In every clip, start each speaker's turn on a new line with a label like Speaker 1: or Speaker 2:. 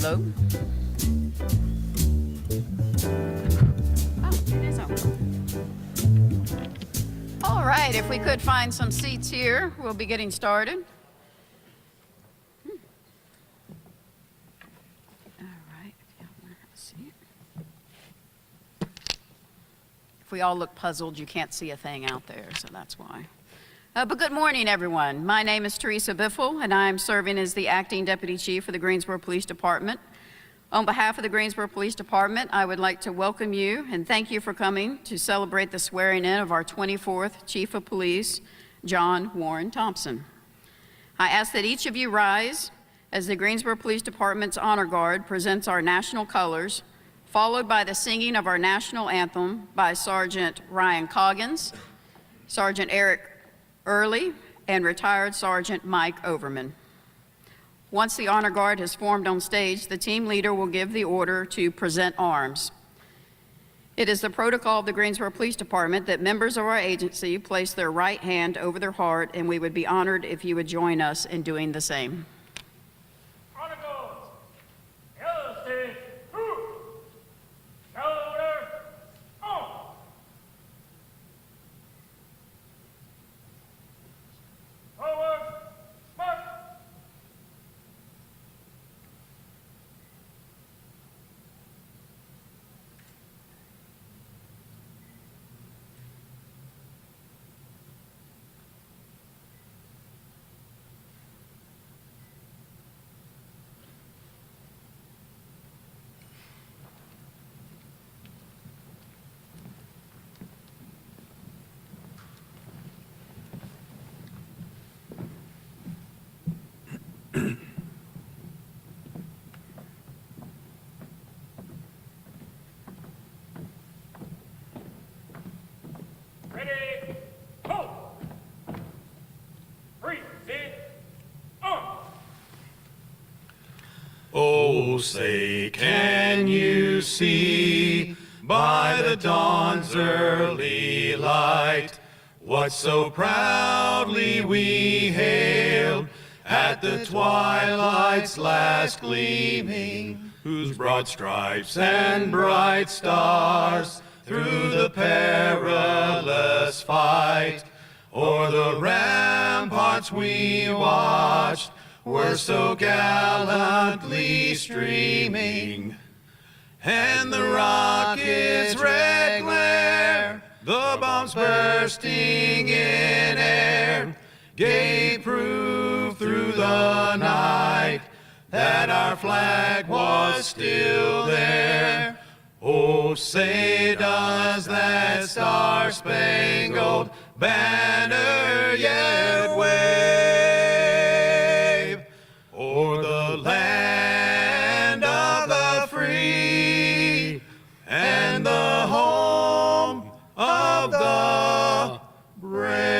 Speaker 1: Hello. Oh, it is on. All right, if we could find some seats here, we'll be getting started. All right, if y'all want to have a seat. If we all look puzzled, you can't see a thing out there, so that's why. But good morning, everyone. My name is Teresa Biffle, and I'm serving as the Acting Deputy Chief for the Greensboro Police Department. On behalf of the Greensboro Police Department, I would like to welcome you and thank you for coming to celebrate the swearing in of our 24th Chief of Police, John Warren Thompson. I ask that each of you rise as the Greensboro Police Department's Honor Guard presents our national colors, followed by the singing of our national anthem by Sergeant Ryan Coggins, Sergeant Eric Early, and retired Sergeant Mike Overman. Once the Honor Guard has formed on stage, the team leader will give the order to present arms. It is the protocol of the Greensboro Police Department that members of our agency place their right hand over their heart, and we would be honored if you would join us in doing the same.
Speaker 2: Honor Guard, yellow stick, through, shoulder, on. Forward, march.
Speaker 3: say, can you see by the dawn's early light what so proudly we hailed at the twilight's last gleaming, whose broad stripes and bright stars through the perilous fight o'er the ramparts we watched were so gallantly streaming, and the rocket's red glare, the bombs bursting in air, gave proof through the night that our flag was still there. Oh, say does that star-spangled banner yet wave o'er the land of the free and the home of the brave?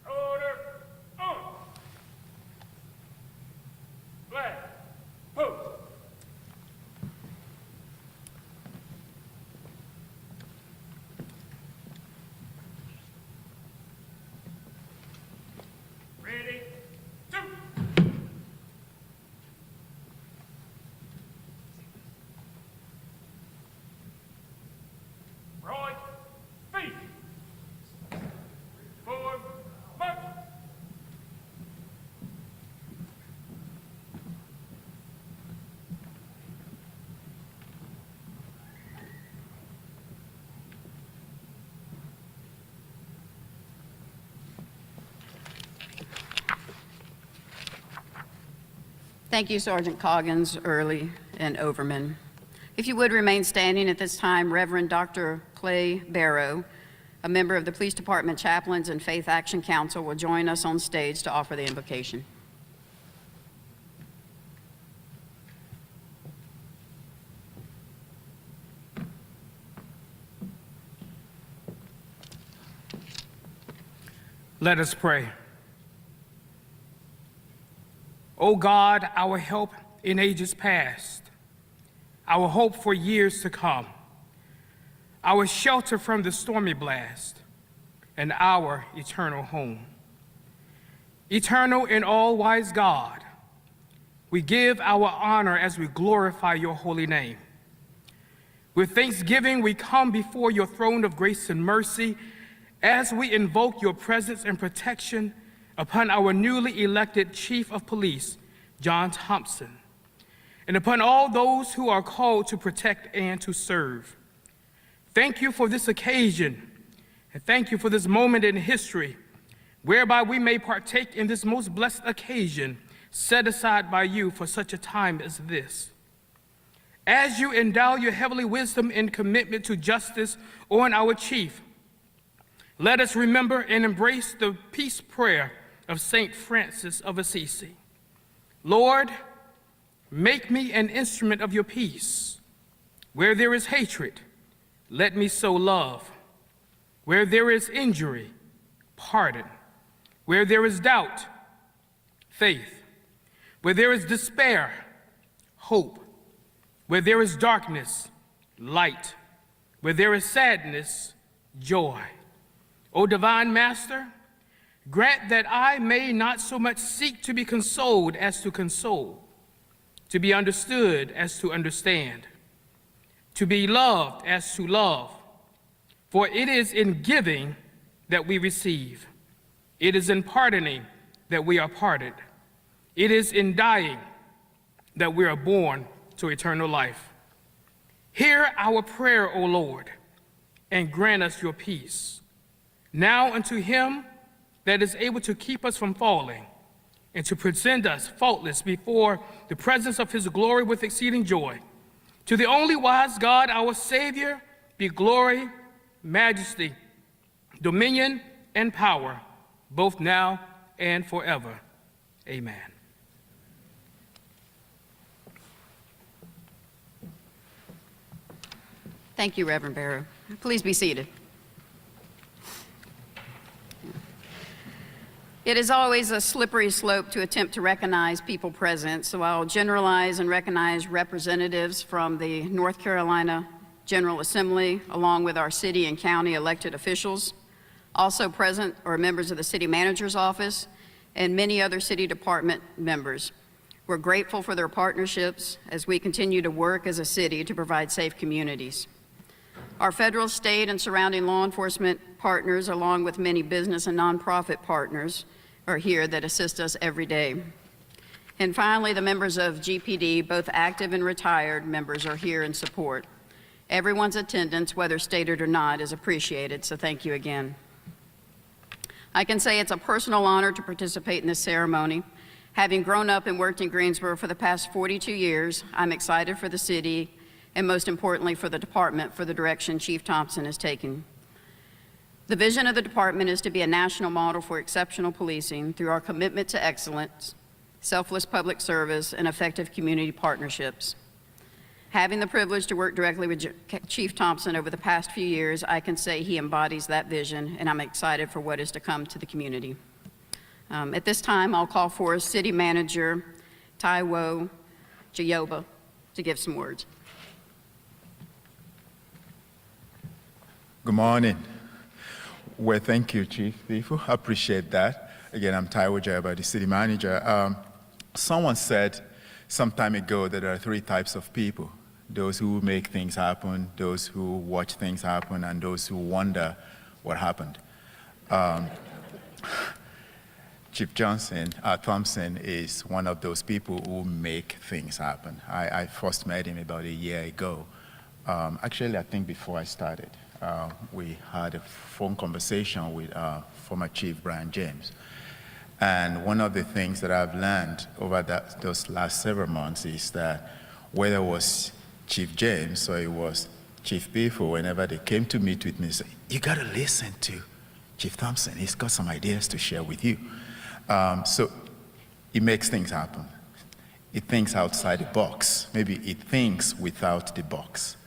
Speaker 2: Order, on. Flag, post. Ready, shoot. Right, feet. Forward, march.
Speaker 1: Thank you, Sergeant Coggins, Early, and Overman. If you would remain standing at this time, Reverend Dr. Clay Barrow, a member of the Police Department Chaplains and Faith Action Council, will join us on stage to offer the invocation.
Speaker 4: Let us pray. O God, our help in ages past, our hope for years to come, our shelter from the stormy blast, and our eternal home. Eternal and all-wise God, we give our honor as we glorify your holy name. With thanksgiving, we come before your throne of grace and mercy as we invoke your presence and protection upon our newly elected Chief of Police, John Thompson, and upon all those who are called to protect and to serve. Thank you for this occasion, and thank you for this moment in history whereby we may partake in this most blessed occasion set aside by you for such a time as this. As you endow your heavenly wisdom and commitment to justice on our chief, let us remember and embrace the peace prayer of St. Francis of Assisi. Lord, make me an instrument of your peace. Where there is hatred, let me sow love. Where there is injury, pardon. Where there is doubt, faith. Where there is despair, hope. Where there is darkness, light. Where there is sadness, joy. O divine Master, grant that I may not so much seek to be consoled as to console, to be understood as to understand, to be loved as to love. For it is in giving that we receive. It is in pardoning that we are parted. It is in dying that we are born to eternal life. Hear our prayer, O Lord, and grant us your peace. Now unto him that is able to keep us from falling and to present us faultless before the presence of his glory with exceeding joy. To the only wise God, our Savior, be glory, majesty, dominion, and power, both now and forever. Amen.
Speaker 1: Thank you, Reverend Barrow. Please be seated. It is always a slippery slope to attempt to recognize people present, so I'll generalize and recognize representatives from the North Carolina General Assembly, along with our city and county elected officials. Also present are members of the city manager's office and many other city department members. We're grateful for their partnerships as we continue to work as a city to provide safe communities. Our federal, state, and surrounding law enforcement partners, along with many business and nonprofit partners, are here that assist us every day. And finally, the members of GPD, both active and retired members, are here in support. Everyone's attendance, whether stated or not, is appreciated, so thank you again. I can say it's a personal honor to participate in this ceremony. Having grown up and worked in Greensboro for the past 42 years, I'm excited for the city and most importantly for the department for the direction Chief Thompson is taking. The vision of the department is to be a national model for exceptional policing through our commitment to excellence, selfless public service, and effective community partnerships. Having the privilege to work directly with Chief Thompson over the past few years, I can say he embodies that vision, and I'm excited for what is to come to the community. At this time, I'll call for City Manager Taiwo Jayoba to give some words.
Speaker 5: Good morning. Well, thank you, Chief Bifu. I appreciate that. Again, I'm Taiwo Jayoba, the city manager. Someone said some time ago that there are three types of people: those who make things happen, those who watch things happen, and those who wonder what happened. Chief Thompson is one of those people who make things happen. I first met him about a year ago. Actually, I think before I started. We had a phone conversation with former Chief Brian James. And one of the things that I've learned over those last several months is that whether it was Chief James or it was Chief Bifu, whenever they came to meet with me, they said, "You got to listen to Chief Thompson. He's got some ideas to share with you." So it makes things happen. It thinks outside the box. Maybe it thinks without the box.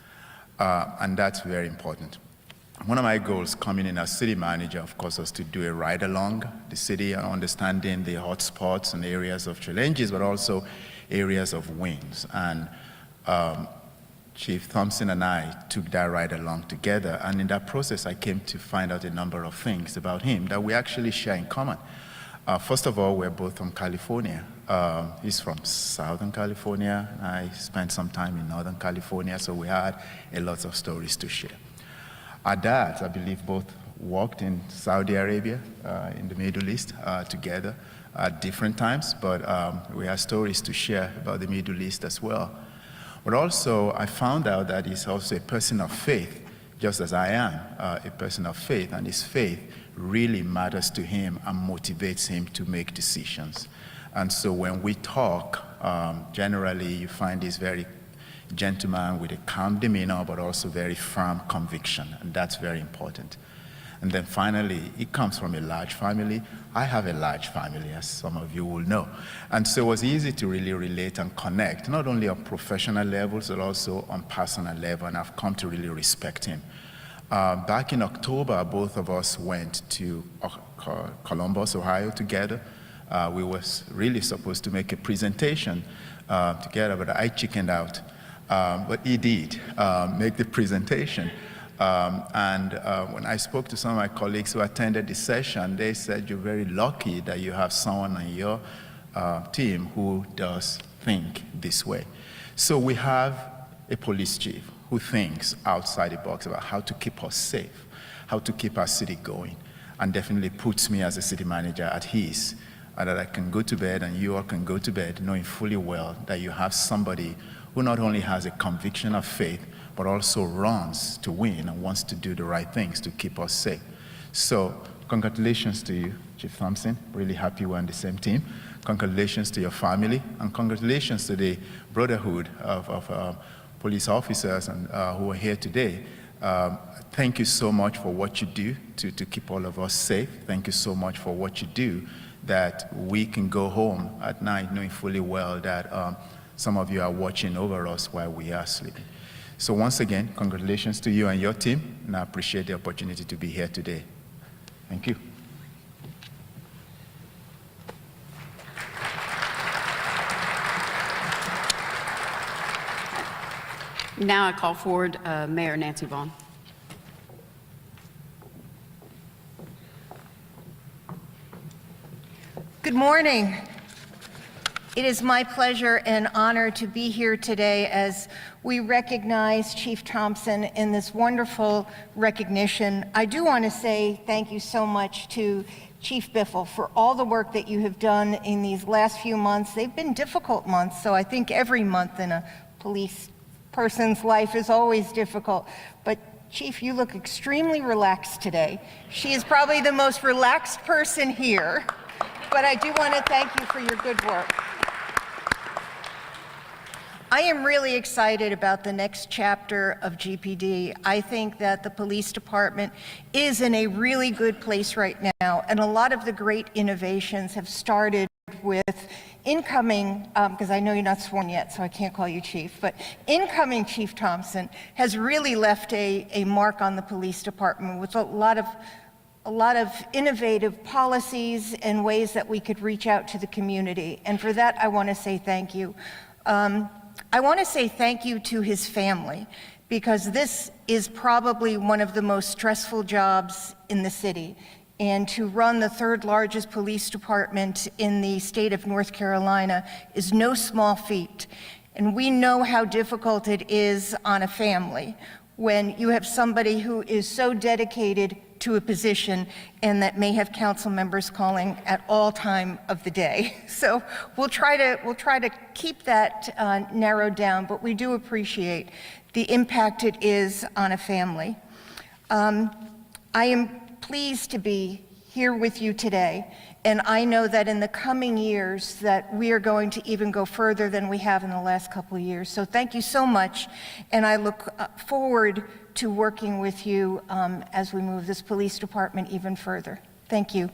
Speaker 5: And that's very important. One of my goals coming in as city manager, of course, was to do a ride along the city, understanding the hot spots and areas of challenges, but also areas of wins. And Chief Thompson and I took that ride along together. And in that process, I came to find out a number of things about him that we actually share in common. First of all, we're both from California. He's from Southern California. I spent some time in Northern California, so we had a lot of stories to share. Our dads, I believe, both worked in Saudi Arabia, in the Middle East, together at different times, but we have stories to share about the Middle East as well. But also, I found out that he's also a person of faith, just as I am a person of faith, and his faith really matters to him and motivates him to make decisions. And so when we talk, generally you find this very gentleman with a calm demeanor, but also very firm conviction, and that's very important. And then finally, it comes from a large family. I have a large family, as some of you will know. And so it was easy to really relate and connect, not only on professional levels, but also on personal level, and I've come to really respect him. Back in October, both of us went to Columbus, Ohio together. We were really supposed to make a presentation together, but I chickened out. But he did make the presentation. When I spoke to some of my colleagues who attended the session, they said, "You're very lucky that you have someone on your team who does think this way." So we have a police chief who thinks outside the box about how to keep us safe, how to keep our city going, and definitely puts me as a city manager at ease, and that I can go to bed and you all can go to bed knowing fully well that you have somebody who not only has a conviction of faith, but also runs to win and wants to do the right things to keep us safe. So congratulations to you, Chief Thompson. Really happy we're on the same team. Congratulations to your family, and congratulations to the brotherhood of police officers and, who are here today. Thank you so much for what you do to keep all of us safe. Thank you so much for what you do that we can go home at night knowing fully well that some of you are watching over us while we are sleeping. So once again, congratulations to you and your team, and I appreciate the opportunity to be here today. Thank you.
Speaker 1: Now I call forward Mayor Nancy Vaughn.
Speaker 6: Good morning. It is my pleasure and honor to be here today as we recognize Chief Thompson in this wonderful recognition. I do want to say thank you so much to Chief Biffle for all the work that you have done in these last few months. They've been difficult months, so I think every month in a police person's life is always difficult. But Chief, you look extremely relaxed today. She is probably the most relaxed person here, but I do want to thank you for your good work. I am really excited about the next chapter of GPD. I think that the police department is in a really good place right now, and a lot of the great innovations have started with incoming, because I know you're not sworn yet, so I can't call you chief, but incoming Chief Thompson has really left a mark on the police department with a lot of innovative policies and ways that we could reach out to the community. And for that, I want to say thank you. I want to say thank you to his family, because this is probably one of the most stressful jobs in the city. And to run the third largest police department in the state of North Carolina is no small feat. And we know how difficult it is on a family when you have somebody who is so dedicated to a position and that may have council members calling at all time of the day. So we'll try to keep that narrowed down, but we do appreciate the impact it is on a family. I am pleased to be here with you today, and I know that in the coming years that we are going to even go further than we have in the last couple of years. So thank you so much, and I look forward to working with you as we move this police department even further. Thank you.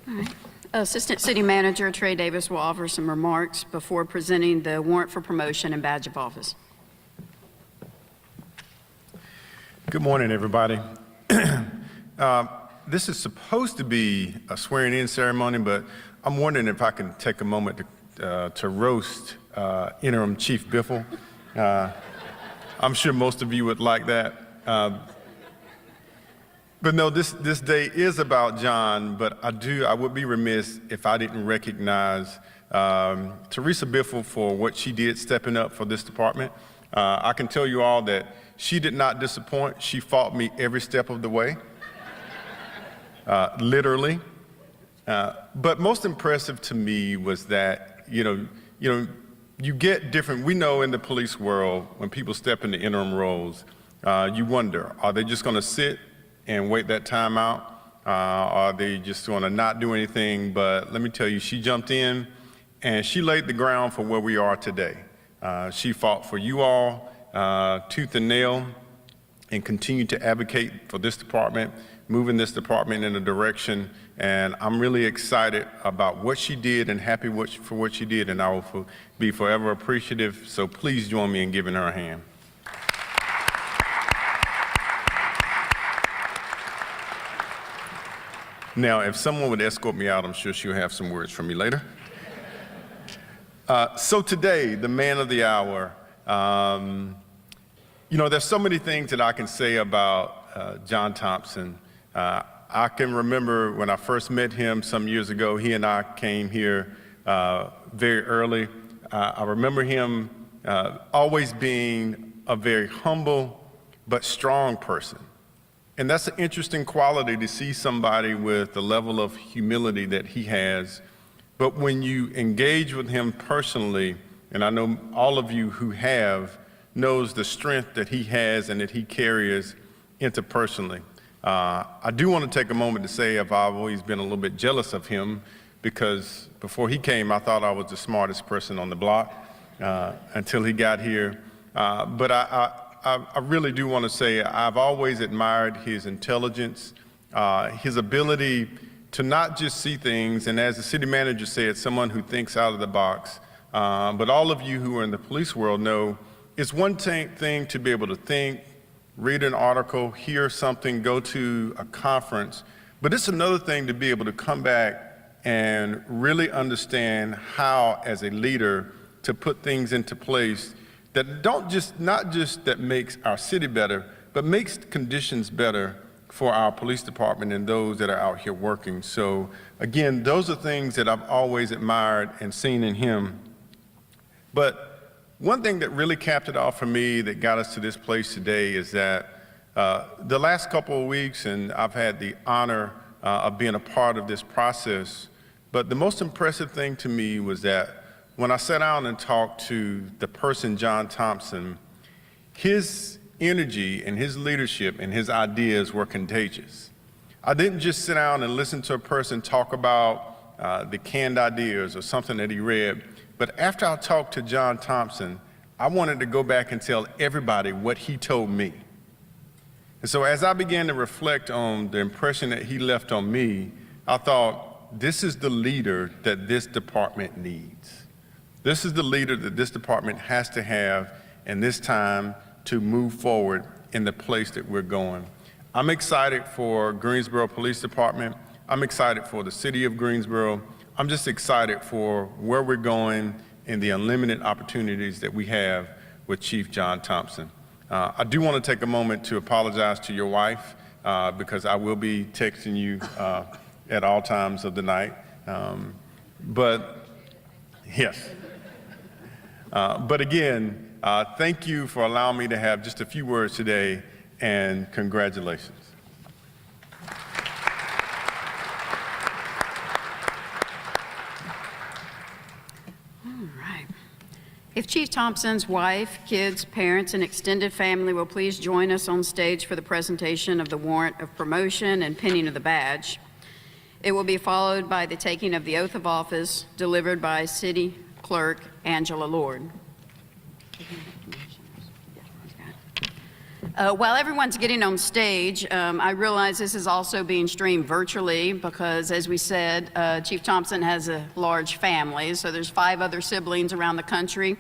Speaker 1: All right. Assistant City Manager Trey Davis will offer some remarks before presenting the warrant for promotion and badge of office.
Speaker 3: Good morning, everybody. This is supposed to be a swearing-in ceremony, but I'm wondering if I can take a moment to roast Interim Chief Biffle. I'm sure most of you would like that. But no, this day is about John, but I would be remiss if I didn't recognize Teresa Biffle for what she did stepping up for this department. I can tell you all that she did not disappoint. She fought me every step of the way, literally. But most impressive to me was that, you get different, we know in the police world, when people step into interim roles, you wonder, are they just gonna sit and wait that time out? Are they just gonna not do anything? But let me tell you, she jumped in and she laid the ground for where we are today. She fought for you all, tooth and nail, and continued to advocate for this department, moving this department in a direction. And I'm really excited about what she did and happy for what she did, and I will be forever appreciative. So please join me in giving her a hand. Now, if someone would escort me out, I'm sure she'll have some words from me later. So today, the man of the hour, there's so many things that I can say about John Thompson. I can remember when I first met him some years ago, he and I came here very early. I remember him always being a very humble but strong person. And that's an interesting quality to see somebody with the level of humility that he has. But when you engage with him personally, and I know all of you who have, knows the strength that he has and that he carries interpersonally. I do want to take a moment to say I've always been a little bit jealous of him, because before he came, I thought I was the smartest person on the block until he got here. But I really do want to say I've always admired his intelligence, his ability to not just see things, and as the city manager said, someone who thinks out of the box. But all of you who are in the police world know it's one thing to be able to think, read an article, hear something, go to a conference, But it's another thing to be able to come back and really understand how, as a leader, to put things into place that not just that makes our city better, but makes conditions better for our police department and those that are out here working. So again, those are things that I've always admired and seen in him. But one thing that really capped it off for me that got us to this place today is that the last couple of weeks, and I've had the honor of being a part of this process, but the most impressive thing to me was that when I sat down and talked to the person, John Thompson, his energy and his leadership and his ideas were contagious. I didn't just sit down and listen to a person talk about the canned ideas or something that he read, but after I talked to John Thompson, I wanted to go back and tell everybody what he told me. And so as I began to reflect on the impression that he left on me, I thought, this is the leader that this department needs. This is the leader that this department has to have in this time to move forward in the place that we're going. I'm excited for Greensboro Police Department. I'm excited for the city of Greensboro. I'm just excited for where we're going and the unlimited opportunities that we have with Chief John Thompson. I do want to take a moment to apologize to your wife because I will be texting you at all times of the night. But yes. But again, thank you for allowing me to have just a few words today, and congratulations.
Speaker 1: All right. If Chief Thompson's wife, kids, parents, and extended family will please join us on stage for the presentation of the warrant of promotion and pinning of the badge. It will be followed by the taking of the oath of office delivered by City Clerk Angela Lord. While everyone's getting on stage, I realize this is also being streamed virtually because, as we said, Chief Thompson has a large family, so there's 5 other siblings around the country.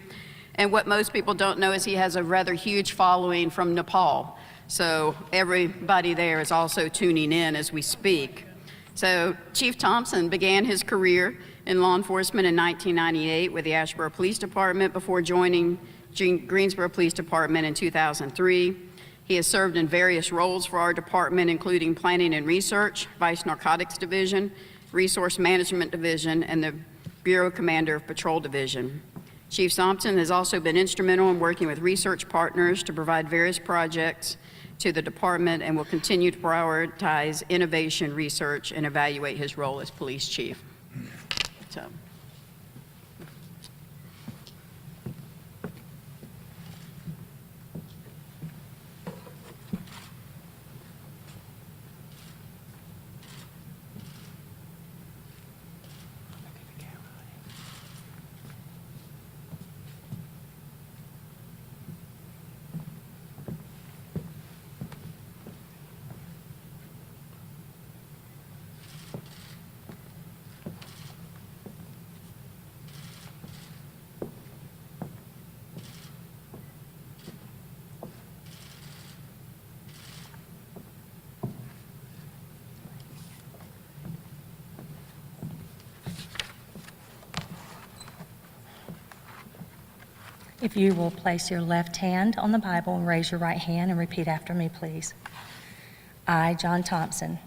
Speaker 1: And what most people don't know is he has a rather huge following from Nepal. So everybody there is also tuning in as we speak. So Chief Thompson began his career in law enforcement in 1998 with the Asheboro Police Department before joining Greensboro Police Department in 2003. He has served in various roles for our department, including Planning and Research, Vice Narcotics Division, Resource Management Division, and the Bureau Commander of Patrol Division. Chief Thompson has also been instrumental in working with research partners to provide various projects to the department and will continue to prioritize innovation, research, and evaluate his role as police chief. So.
Speaker 7: If you will place your left hand on the Bible and raise your right hand and repeat after me, please. I, John Thompson,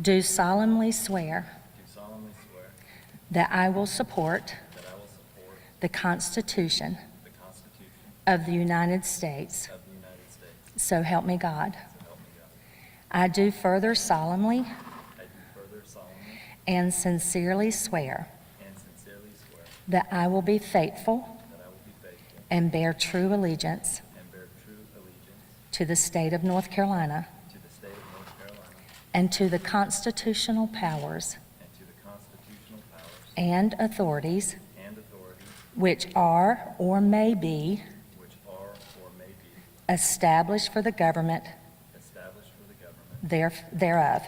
Speaker 7: do solemnly swear that I will support the Constitution of the United States. So help me God. I do further solemnly and sincerely swear that I will be faithful and bear true allegiance to the state of North Carolina and to the constitutional powers and authorities which are or may be established for the government thereof,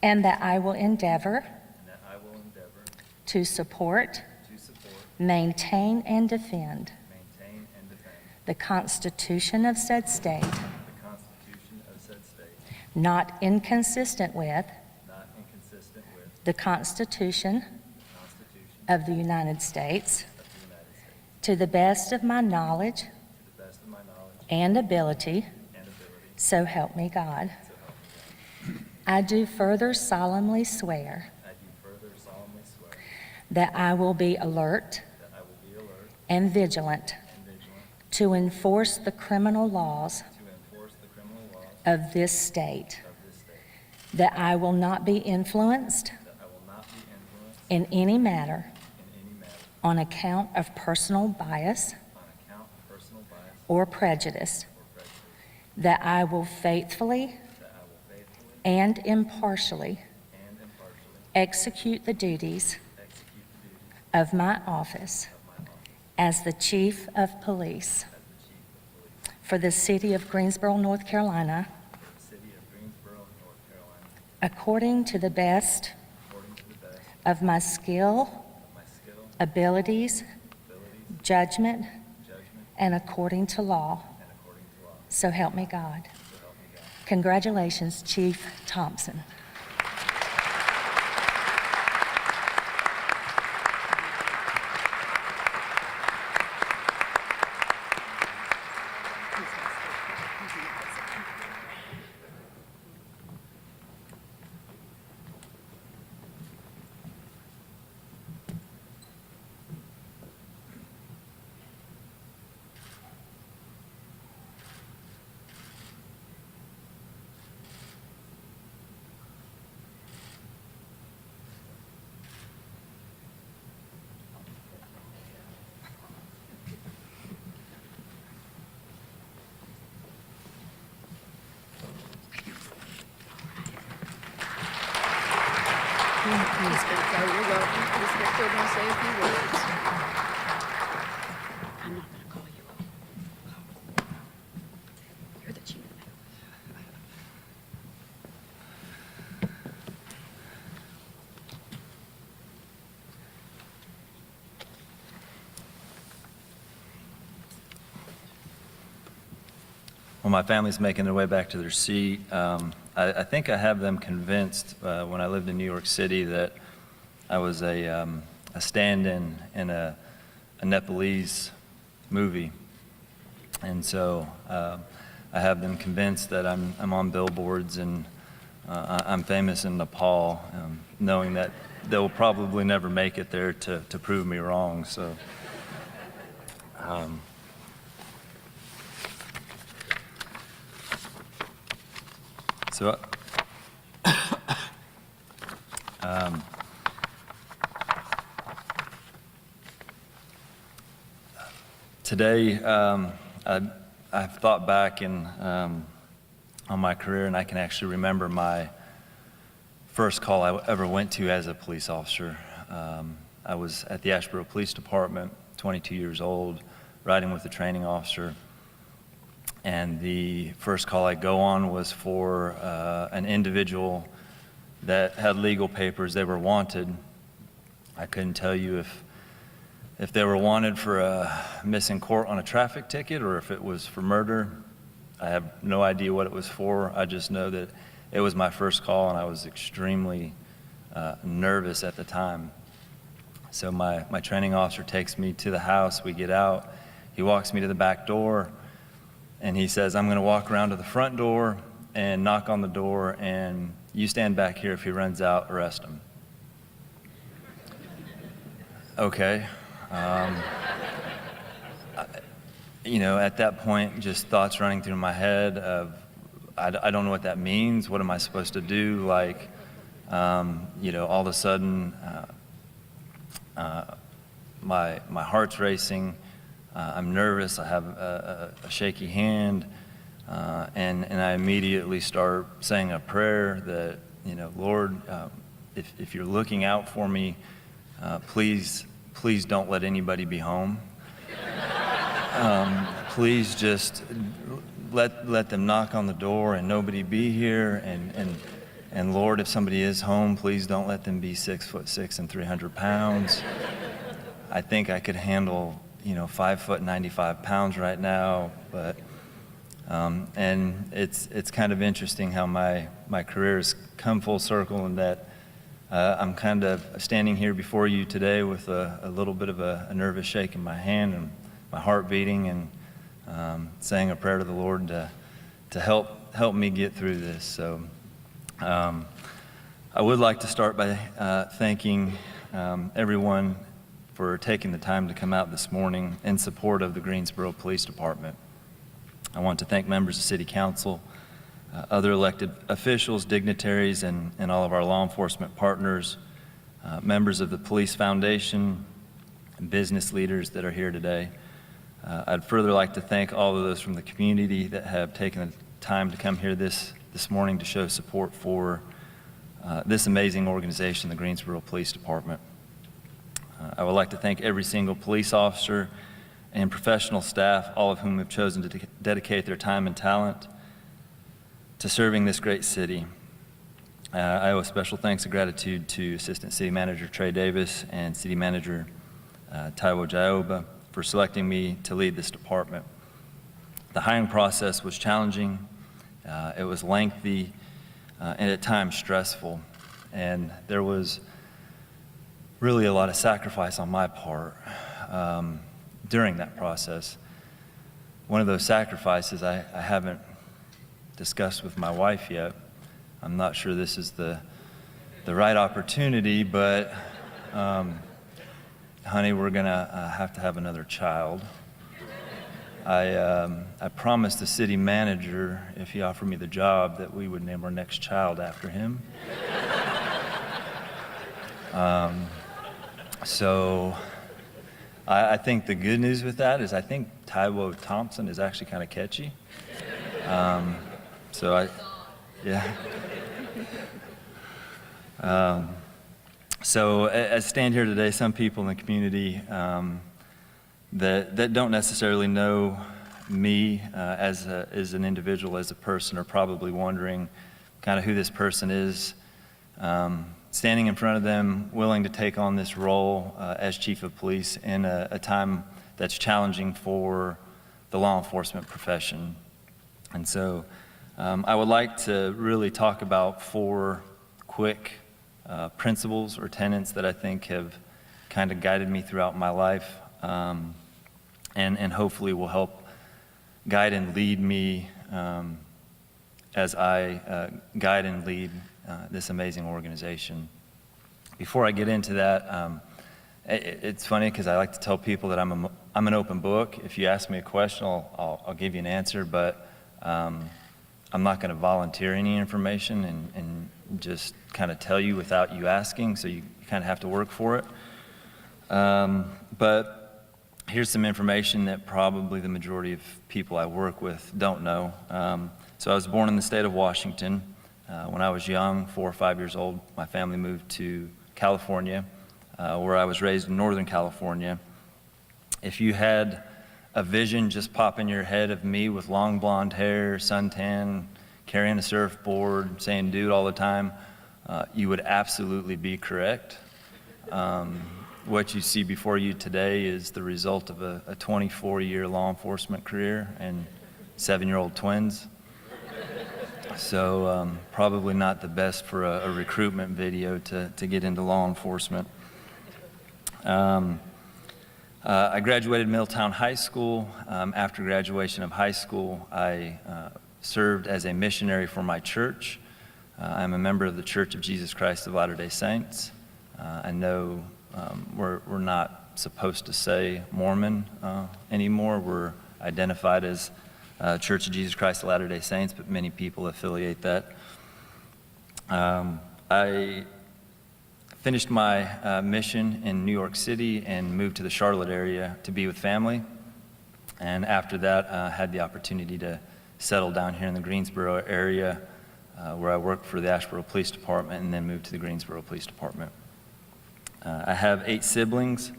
Speaker 7: and that I will endeavor to support, maintain, and defend the Constitution of said state, not inconsistent with
Speaker 8: not inconsistent with
Speaker 7: the Constitution
Speaker 8: the Constitution
Speaker 7: of the United States,
Speaker 8: of the United States,
Speaker 7: to the best of my knowledge
Speaker 8: to the best of my knowledge
Speaker 7: and ability,
Speaker 8: and ability,
Speaker 7: so help me God.
Speaker 8: so help me God.
Speaker 7: I do further solemnly swear
Speaker 8: I do further solemnly swear
Speaker 7: that I will be alert
Speaker 8: that I will be alert
Speaker 7: and vigilant
Speaker 8: and vigilant
Speaker 7: to enforce the criminal laws
Speaker 8: to enforce the criminal laws
Speaker 7: of this state,
Speaker 8: of this state,
Speaker 7: that I will not be influenced
Speaker 8: that I will not be influenced
Speaker 7: in any matter
Speaker 8: in any matter
Speaker 7: on account of personal bias
Speaker 8: on account of personal bias
Speaker 7: or prejudice,
Speaker 8: or prejudice,
Speaker 7: that I will faithfully
Speaker 8: that I will faithfully
Speaker 7: and impartially
Speaker 8: and impartially
Speaker 7: execute the duties
Speaker 8: execute the duties
Speaker 7: of my office
Speaker 8: of my office
Speaker 7: as the Chief of Police
Speaker 8: as the Chief of Police
Speaker 7: for the City of Greensboro, North Carolina,
Speaker 8: for the City of Greensboro, North Carolina,
Speaker 7: according to the best
Speaker 8: according to the best
Speaker 7: of my skill,
Speaker 8: of my skill,
Speaker 7: abilities,
Speaker 8: abilities,
Speaker 7: judgment,
Speaker 8: judgment,
Speaker 7: and according to law.
Speaker 8: and according to law,
Speaker 7: So help me God.
Speaker 8: so help me God.
Speaker 7: Congratulations, Chief Thompson.
Speaker 1: You're welcome. Please get forward and say a few words. I'm not going to call you up. You're the chief.
Speaker 8: Well, my family's making their way back to their seat. I think I have them convinced when I lived in New York City that I was a stand-in in a Nepalese movie. And so I have them convinced that I'm on billboards and I'm famous in Nepal, knowing that they'll probably never make it there to prove me wrong. So. So, today, I've thought back on my career, and I can actually remember my first call I ever went to as a police officer. I was at the Asheboro Police Department, 22 years old, riding with a training officer. And the first call I go on was for an individual that had legal papers. They were wanted. I couldn't tell you if they were wanted for missing court on a traffic ticket or if it was for murder. I have no idea what it was for. I just know that it was my first call, and I was extremely nervous at the time. So my training officer takes me to the house. We get out. He walks me to the back door. And he says, I'm going to walk around to the front door and knock on the door, and you stand back here. If he runs out, arrest him. Okay. At that point, just thoughts running through my head of, I don't know what that means. What am I supposed to do? Like, all of a sudden, my heart's racing. I'm nervous, I have a shaky hand, and I immediately start saying a prayer that, Lord, if you're looking out for me, please don't let anybody be home. Please just let them knock on the door and nobody be here, and Lord, if somebody is home, please don't let them be 6'6" and 300 pounds. I think I could handle 5 foot 95 pounds right now, but And it's kind of interesting how my career has come full circle, and that I'm kind of standing here before you today with a little bit of a nervous shake in my hand and my heart beating, and saying a prayer to the Lord to help me get through this. So I would like to start by thanking everyone for taking the time to come out this morning in support of the Greensboro Police Department. I want to thank members of City Council, other elected officials, dignitaries, and all of our law enforcement partners, members of the Police Foundation, and business leaders that are here today. I'd further like to thank all of those from the community that have taken the time to come here this morning to show support for this amazing organization, the Greensboro Police Department. I would like to thank every single police officer and professional staff, all of whom have chosen to dedicate their time and talent to serving this great city. I owe a special thanks and gratitude to Assistant City Manager Trey Davis and City Manager Taiwo Jaoba for selecting me to lead this department. The hiring process was challenging, it was lengthy, and at times stressful, and there was really a lot of sacrifice on my part during that process. One of those sacrifices I haven't discussed with my wife yet. I'm not sure this is the right opportunity, but honey, we're gonna have to have another child. I promised the city manager, if he offered me the job, that we would name our next child after him. So I think the good news with that is I think Taiwo Thompson is actually kind of catchy. So as I stand here today, some people in the community that don't necessarily know me as an individual, as a person, are probably wondering kind of who this person is. Standing in front of them, willing to take on this role as chief of police in a time that's challenging for the law enforcement profession. And so I would like to really talk about 4 quick principles or tenets that I think have kind of guided me throughout my life, and hopefully will help guide and lead me as I guide and lead this amazing organization. Before I get into that, it's funny because I like to tell people that I'm an open book. If you ask me a question, I'll give you an answer, but I'm not going to volunteer any information and just kind of tell you without you asking, so you kind of have to work for it. But here's some information that probably the majority of people I work with don't know. So I was born in the state of Washington. When I was young, 4 or 5 years old, my family moved to California, where I was raised in Northern California. If you had a vision just pop in your head of me with long blonde hair, suntan, carrying a surfboard, saying dude all the time, you would absolutely be correct. What you see before you today is the result of a 24-year law enforcement career and 7-year-old twins. So probably not the best for a recruitment video to get into law enforcement. I graduated Middletown High School. After graduation of high school, I served as a missionary for my church. I'm a member of the Church of Jesus Christ of Latter-day Saints. I know we're not supposed to say Mormon anymore. We're identified as Church of Jesus Christ of Latter-day Saints, but many people affiliate that. I finished my mission in New York City and moved to the Charlotte area to be with family. And after that, had the opportunity to settle down here in the Greensboro area, where I worked for the Asheboro Police Department and then moved to the Greensboro Police Department. I have 8 siblings.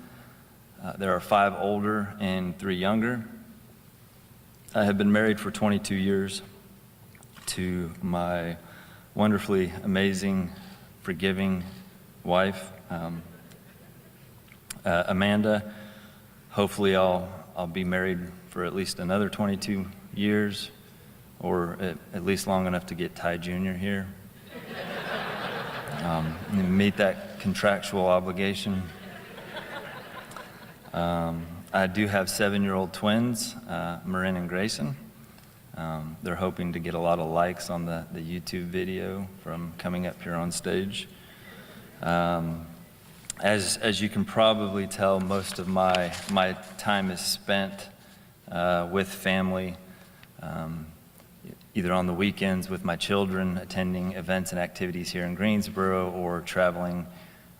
Speaker 8: There are 5 older and 3 younger. I have been married for 22 years to my wonderfully amazing, forgiving wife, Amanda. Hopefully I'll be married for at least another 22 years. or at least long enough to get Ty Jr. here. Meet that contractual obligation. I do have 7-year-old twins, Marin and Grayson. They're hoping to get a lot of likes on the YouTube video from coming up here on stage. As you can probably tell, most of my time is spent with family, either on the weekends with my children, attending events and activities here in Greensboro, or traveling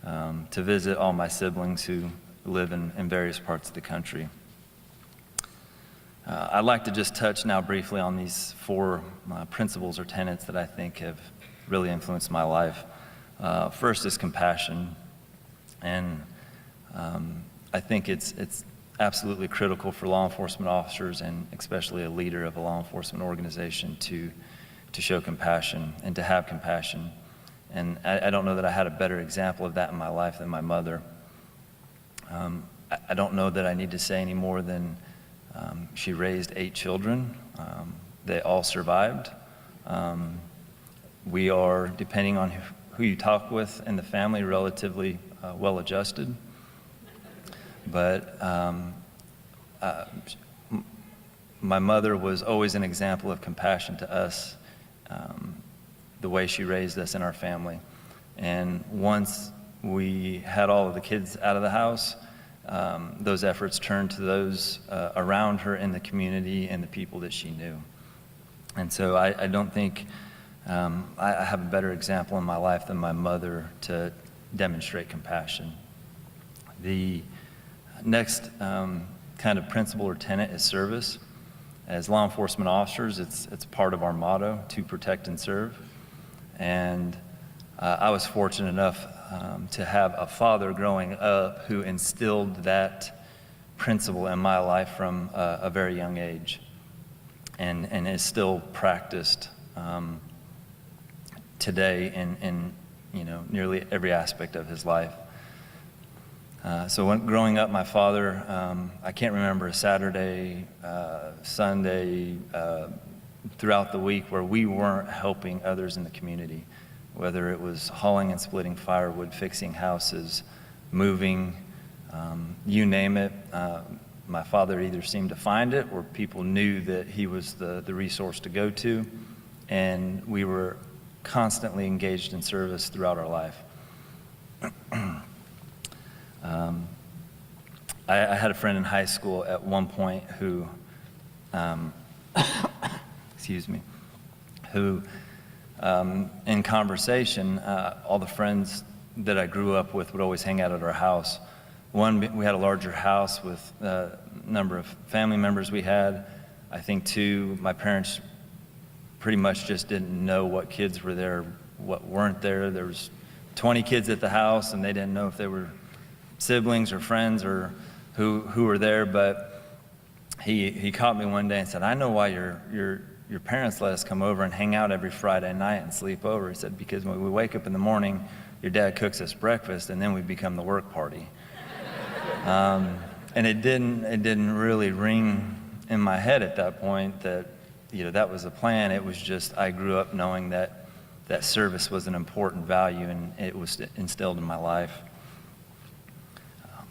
Speaker 8: to visit all my siblings who live in various parts of the country. I'd like to just touch now briefly on these 4 principles or tenets that I think have really influenced my life. First is compassion, and I think it's absolutely critical for law enforcement officers, and especially a leader of a law enforcement organization, to show compassion and to have compassion. And I don't know that I had a better example of that in my life than my mother. I don't know that I need to say any more than she raised 8 children. They all survived. We are, depending on who you talk with in the family, relatively well-adjusted. But my mother was always an example of compassion to us, the way she raised us in our family. And once we had all of the kids out of the house, those efforts turned to those around her in the community and the people that she knew. And so I don't think I have a better example in my life than my mother to demonstrate compassion. The next kind of principle or tenet is service. As law enforcement officers, it's part of our motto, to protect and serve. And I was fortunate enough to have a father growing up who instilled that principle in my life from a very young age, and is still practiced today in nearly every aspect of his life. So when growing up, my father, I can't remember a Saturday, Sunday, throughout the week where we weren't helping others in the community, whether it was hauling and splitting firewood, fixing houses, moving, you name it. My father either seemed to find it, or people knew that he was the resource to go to, and we were constantly engaged in service throughout our life. I had a friend in high school at one point who, who in conversation, all the friends that I grew up with would always hang out at our house. One, we had a larger house with a number of family members we had. I think 2, my parents pretty much just didn't know what kids were there, what weren't there. There was 20 kids at the house, and they didn't know if they were siblings or friends or who were there. But he caught me one day and said, "I know why your parents let us come over and hang out every Friday night and sleep over." He said, "Because when we wake up in the morning, your dad cooks us breakfast, and then we become the work party." And it didn't really ring in my head at that point that that was a plan. It was just I grew up knowing that service was an important value, and it was instilled in my life.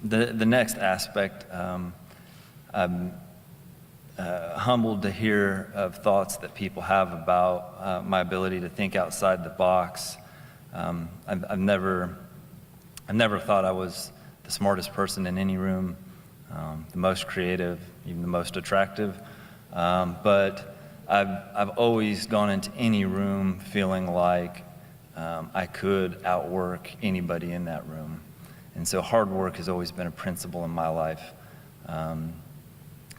Speaker 8: The next aspect, I'm humbled to hear of thoughts that people have about my ability to think outside the box. I've never thought I was the smartest person in any room, the most creative, even the most attractive. But I've always gone into any room feeling like I could outwork anybody in that room. And so hard work has always been a principle in my life. And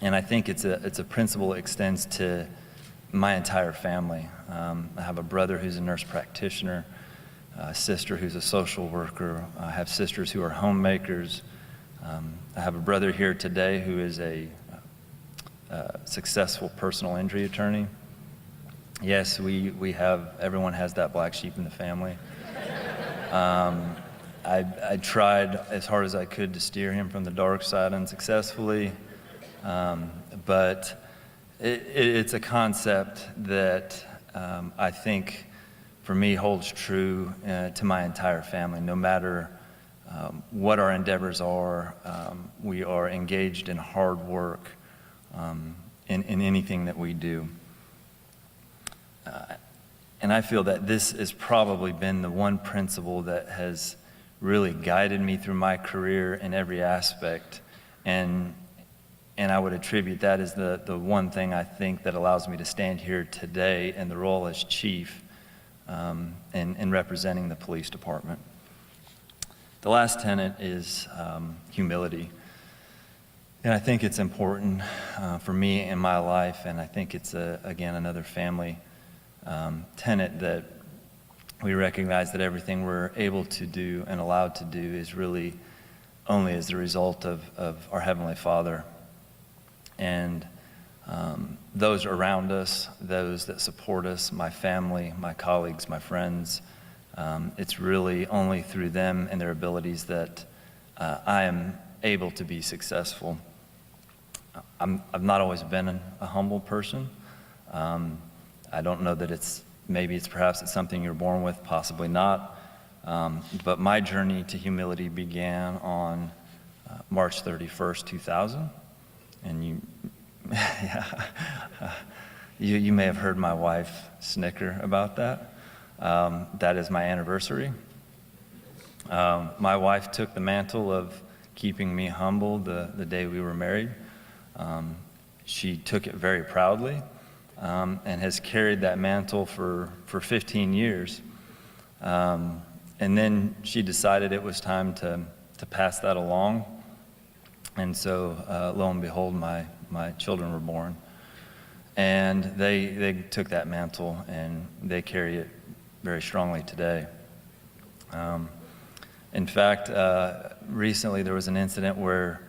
Speaker 8: I think it's a principle that extends to my entire family. I have a brother who's a nurse practitioner, a sister who's a social worker. I have sisters who are homemakers. I have a brother here today who is a successful personal injury attorney. Yes, everyone has that black sheep in the family. I tried as hard as I could to steer him from the dark side unsuccessfully, but It's a concept that I think for me holds true to my entire family. No matter what our endeavors are, we are engaged in hard work in anything that we do. And I feel that this has probably been the one principle that has really guided me through my career in every aspect. And I would attribute that as the one thing I think that allows me to stand here today in the role as chief and representing the police department. The last tenet is humility. And I think it's important for me in my life, and I think it's, again, another family tenet that we recognize that everything we're able to do and allowed to do is really only as the result of our Heavenly Father. And those around us, those that support us, my family, my colleagues, my friends, it's really only through them and their abilities that I am able to be successful. I've not always been a humble person. I don't know that perhaps it's something you're born with, possibly not. But my journey to humility began on March 31st, 2000. And you may have heard my wife snicker about that. That is my anniversary. My wife took the mantle of keeping me humble the day we were married. She took it very proudly and has carried that mantle for 15 years. And then she decided it was time to pass that along. And so, lo and behold, my children were born. And they took that mantle and they carry it very strongly today. In fact, recently there was an incident where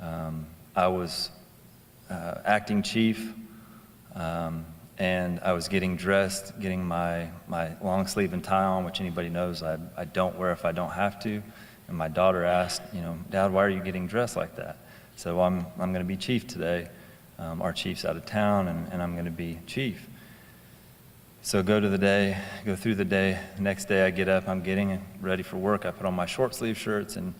Speaker 8: I was acting chief, and I was getting dressed, getting my long sleeve and tie on, which anybody knows I don't wear if I don't have to. And my daughter asked, Dad, why are you getting dressed like that? So well, I'm going to be chief today. Our chief's out of town, and I'm going to be chief. So go through the day. The next day I get up, I'm getting ready for work. I put on my short sleeve shirts, and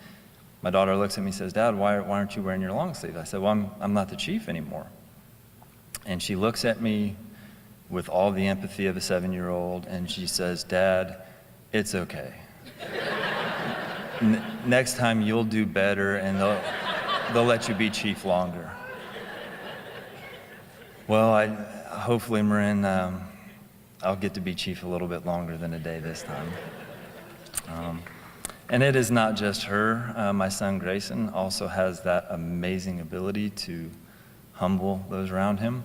Speaker 8: my daughter looks at me and says, Dad, why aren't you wearing your long sleeve? I said, well, I'm not the chief anymore. And she looks at me with all the empathy of a 7-year-old, and she says, Dad, it's okay. Next time you'll do better, and they'll let you be chief longer. Well, hopefully, Marin, I'll get to be chief a little bit longer than a day this time. And it is not just her. My son Grayson also has that amazing ability to humble those around him.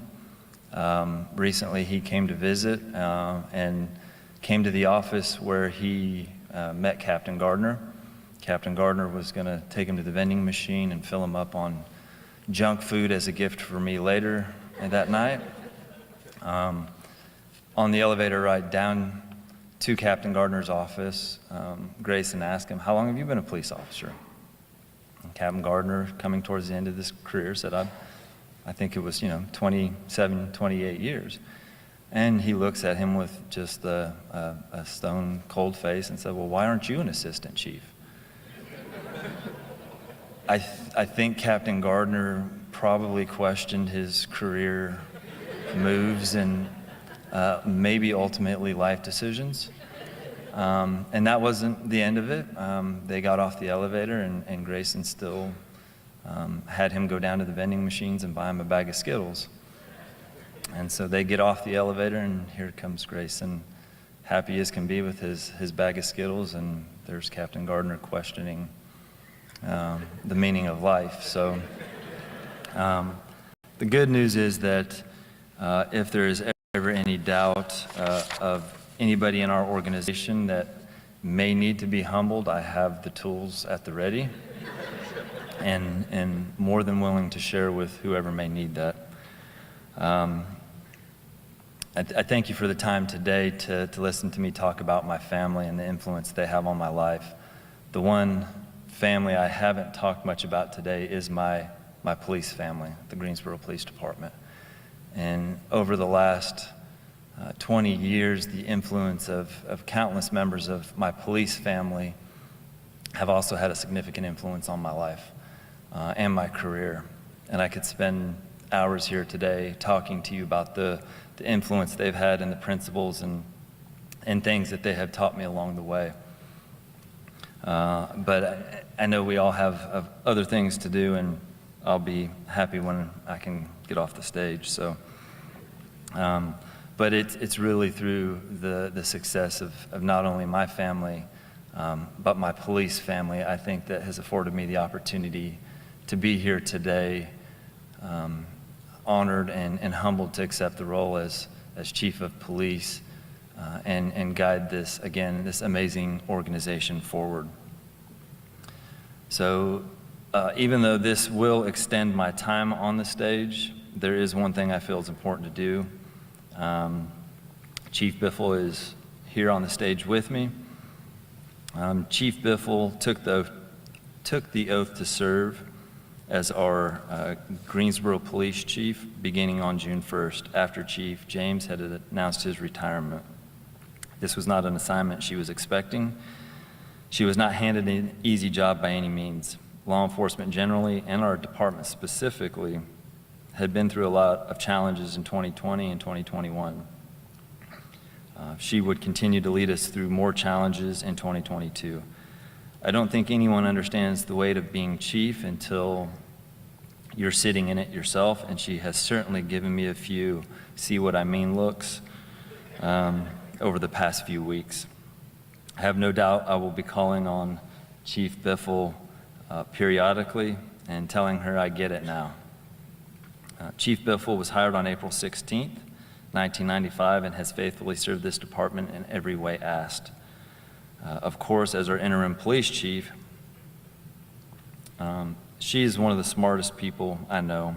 Speaker 8: Recently, he came to visit and came to the office where he met Captain Gardner. Captain Gardner was going to take him to the vending machine and fill him up on junk food as a gift for me later that night. On the elevator ride down to Captain Gardner's office, Grayson asked him, how long have you been a police officer? And Captain Gardner, coming towards the end of his career, said, I think it was, 27, 28 years. And he looks at him with just a stone cold face and said, well, why aren't you an assistant chief? I think Captain Gardner probably questioned his career moves and maybe ultimately life decisions. And that wasn't the end of it. They got off the elevator, and Grayson still had him go down to the vending machines and buy him a bag of Skittles. And so they get off the elevator, and here comes Grayson, happy as can be with his bag of Skittles, and there's Captain Gardner questioning the meaning of life. So the good news is that if there is ever any doubt of anybody in our organization that may need to be humbled, I have the tools at the ready and more than willing to share with whoever may need that. I thank you for the time today to listen to me talk about my family and the influence they have on my life. The one family I haven't talked much about today is my police family, the Greensboro Police Department. And over the last 20 years, the influence of countless members of my police family have also had a significant influence on my life and my career. And I could spend hours here today talking to you about the influence they've had and the principles and things that they have taught me along the way. But I know we all have other things to do, and I'll be happy when I can get off the stage. So, but it's really through the success of not only my family, but my police family, I think, that has afforded me the opportunity to be here today, honored and humbled to accept the role as chief of police and guide this amazing organization forward. So even though this will extend my time on the stage, there is one thing I feel is important to do. Chief Biffle is here on the stage with me. Chief Biffle took the oath to serve as our Greensboro Police Chief beginning on June 1st, after Chief James had announced his retirement. This was not an assignment she was expecting. She was not handed an easy job by any means. Law enforcement generally, and our department specifically, had been through a lot of challenges in 2020 and 2021. She would continue to lead us through more challenges in 2022. I don't think anyone understands the weight of being chief until you're sitting in it yourself, and she has certainly given me a few see what I mean looks over the past few weeks. I have no doubt I will be calling on Chief Biffle periodically and telling her I get it now. Chief Biffle was hired on April 16th, 1995, and has faithfully served this department in every way asked. Of course, as our interim police chief, she is one of the smartest people I know.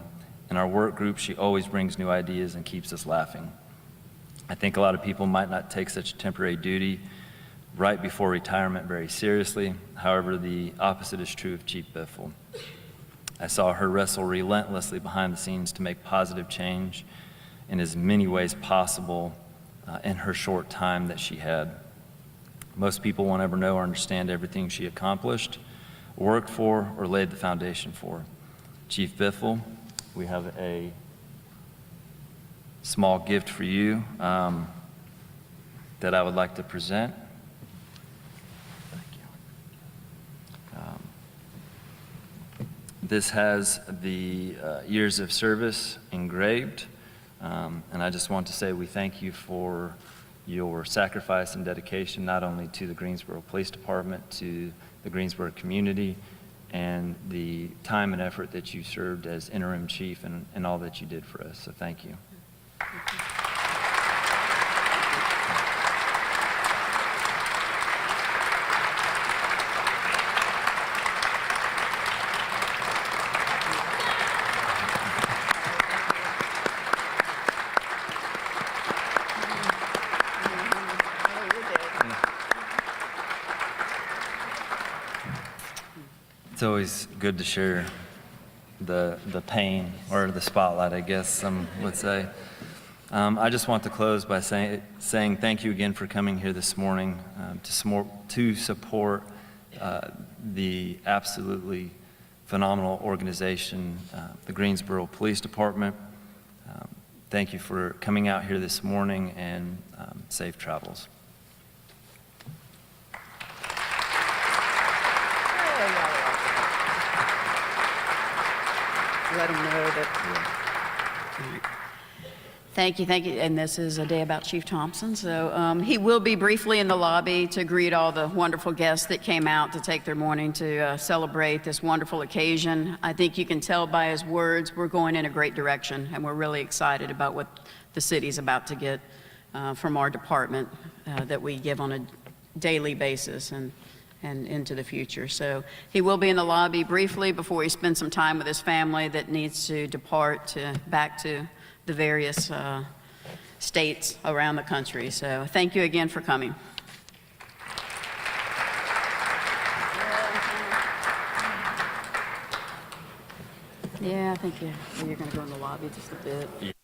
Speaker 8: In our work group, she always brings new ideas and keeps us laughing. I think a lot of people might not take such a temporary duty right before retirement very seriously. However, the opposite is true of Chief Biffle. I saw her wrestle relentlessly behind the scenes to make positive change in as many ways possible in her short time that she had. Most people won't ever know or understand everything she accomplished, worked for, or laid the foundation for. Chief Biffle, we have a small gift for you that I would like to present. Thank you. This has the years of service engraved, and I just want to say we thank you for your sacrifice and dedication, not only to the Greensboro Police Department, to the Greensboro community, and the time and effort that you served as interim chief and all that you did for us. So thank you. It's always good to share the pain, or the spotlight, I guess some would say. I just want to close by saying thank you again for coming here this morning to support the absolutely phenomenal organization, the Greensboro Police Department. Thank you for coming out here this morning, and safe travels.
Speaker 1: Let them know that. Thank you. And this is a day about Chief Thompson. So he will be briefly in the lobby to greet all the wonderful guests that came out to take their morning to celebrate this wonderful occasion. I think you can tell by his words we're going in a great direction, and we're really excited about what the city's about to get from our department that we give on a daily basis and into the future. So he will be in the lobby briefly before he spends some time with his family that needs to depart back to the various states around the country. So thank you again for coming. Yeah, I think you're going to go in the lobby just a bit.